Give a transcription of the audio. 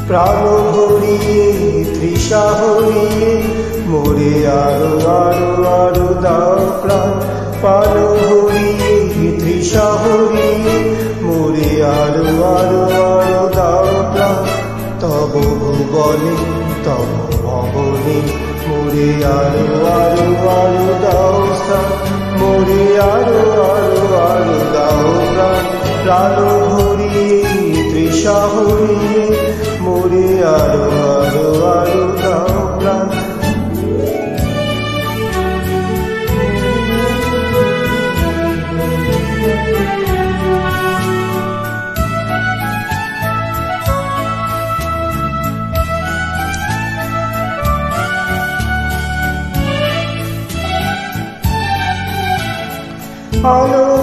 প্রাণ ভরিয়ে তৃষা হরিয়ে মোরে আরো আরো আরো দাও প্রাণ। প্রাণ ভরিয়ে তৃষা হরিয়ে মোরে আরো আরো আরো দাও প্রাণ। তব ভুবনে তব ভবনে মোরে আরো আরো আরো দাও স্থান। মোরে আরো আরো আরো দাও প্রাণ। প্রাণ ভরিয়ে তৃষা হরিয়ে মোরে আরো আরো আরো দাও প্রাণ। আলো